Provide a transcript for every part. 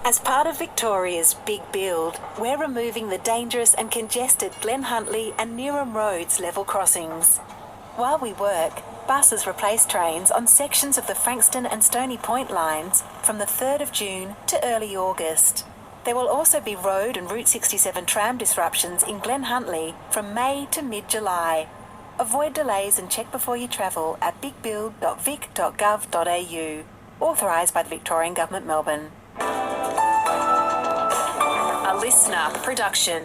As part of Victoria's Big Build, we're removing the dangerous and congested Glen Huntly and Newham Roads level crossings. While we work, buses replace trains on sections of the Frankston and Stony Point lines from the 3rd of June to early August. There will also be road and Route 67 tram disruptions in Glen Huntly from May to mid-July. Avoid delays and check before you travel at bigbuild.vic.gov.au. Authorised by the Victorian Government, Melbourne. A LISTNR production.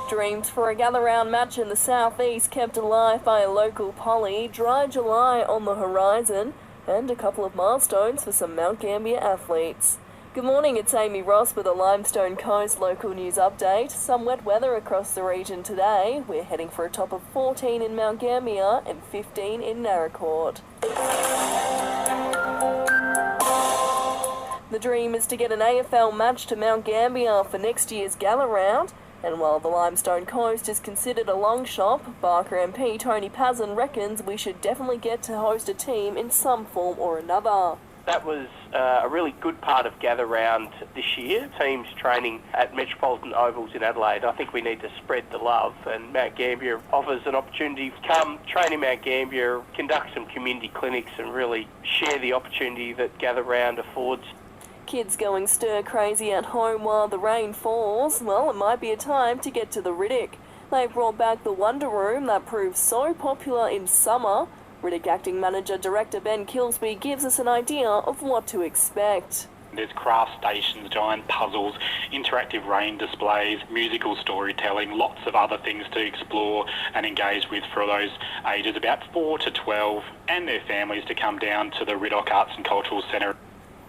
Dreams for a gather-round match in the southeast kept alive by a local poly, dry July on the horizon, and a couple of milestones for some Mount Gambier athletes. Good morning, it's Amy Ross with a Limestone Coast local news update. Some wet weather across the region today. We're heading for a top of 14 in Mount Gambier and 15 in Narracourt. The dream is to get an AFL match to Mount Gambier for next year's Gala round. And while the Limestone Coast is considered a long shot, Barker MP Tony Pazin reckons we should definitely get to host a team in some form or another. That was a really good part of Gather Round this year. Teams training at Metropolitan Ovals in Adelaide. I think we need to spread the love, and Mount Gambier offers an opportunity to come train in Mount Gambier, conduct some community clinics and really share the opportunity that Gather Round affords. Kids going stir-crazy at home while the rain falls? Well, it might be a time to get to the Riddick. They brought back the Wonder Room that proved so popular in summer. Riddick acting manager-director Ben Kilsby gives us an idea of what to expect. There's craft stations, giant puzzles, interactive rain displays, musical storytelling, lots of other things to explore and engage with for those ages about 4 to 12 and their families to come down to the Riddock Arts and Cultural Centre.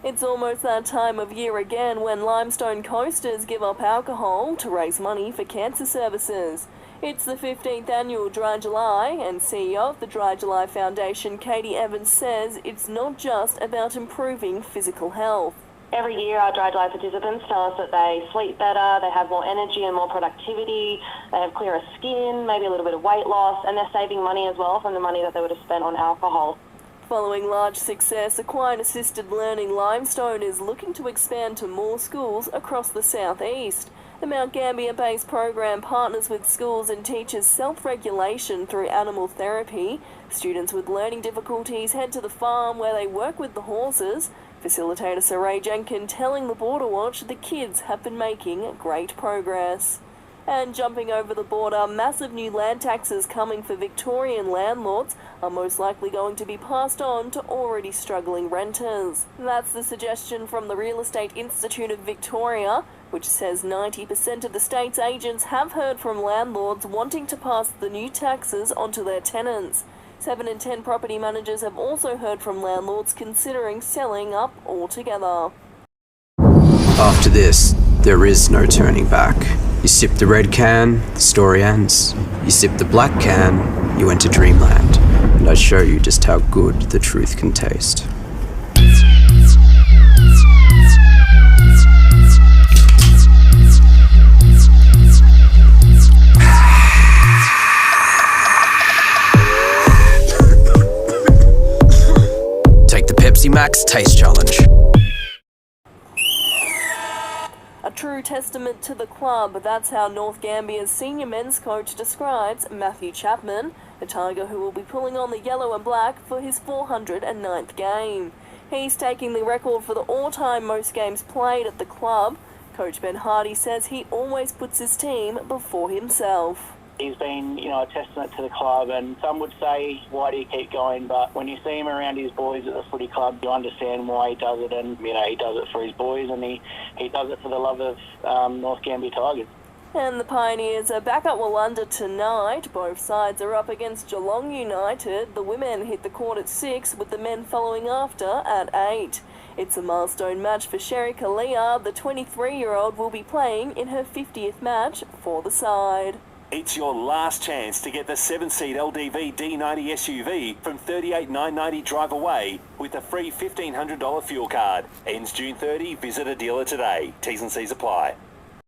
It's almost that time of year again when Limestone Coasters give up alcohol to raise money for cancer services. It's the 15th annual Dry July, and CEO of the Dry July Foundation, Katie Evans, says it's not just about improving physical health. Every year our Dry July participants tell us that they sleep better, they have more energy and more productivity, they have clearer skin, maybe a little bit of weight loss, and they're saving money as well from the money that they would have spent on alcohol. Following large success, Equine Assisted Learning Limestone is looking to expand to more schools across the southeast. The Mount Gambier-based program partners with schools and teaches self-regulation through animal therapy. Students with learning difficulties head to the farm where they work with the horses. Facilitator Saray Jenkin telling the Border Watch the kids have been making great progress. And jumping over the border, massive new land taxes coming for Victorian landlords are most likely going to be passed on to already struggling renters. That's the suggestion from the Real Estate Institute of Victoria, which says 90% of the state's agents have heard from landlords wanting to pass the new taxes onto their tenants. 7 in 10 property managers have also heard from landlords considering selling up altogether. After this, there is no turning back. You sip the red can, the story ends. You sip the black can, you enter dreamland. And I show you just how good the truth can taste. Take the Pepsi Max Taste Challenge. A true testament to the club, that's how North Gambier's senior men's coach describes Matthew Chapman, the Tiger who will be pulling on the yellow and black for his 409th game. He's taking the record for the all-time most games played at the club. Coach Ben Hardy says he always puts his team before himself. He's been, a testament to the club, and some would say, why do you keep going? But when you see him around his boys at the footy club, you understand why he does it, and, he does it for his boys, and he does it for the love of North Gambier Tigers. And the Pioneers are back at Wollonda tonight. Both sides are up against Geelong United. The women hit the court at 6, with the men following after at 8. It's a milestone match for Sherry Kalia. The 23-year-old will be playing in her 50th match for the side. It's your last chance to get the 7-seat LDV D90 SUV from $38,990 drive away with a free $1,500 fuel card. Ends June 30. Visit a dealer today. T's and C's apply.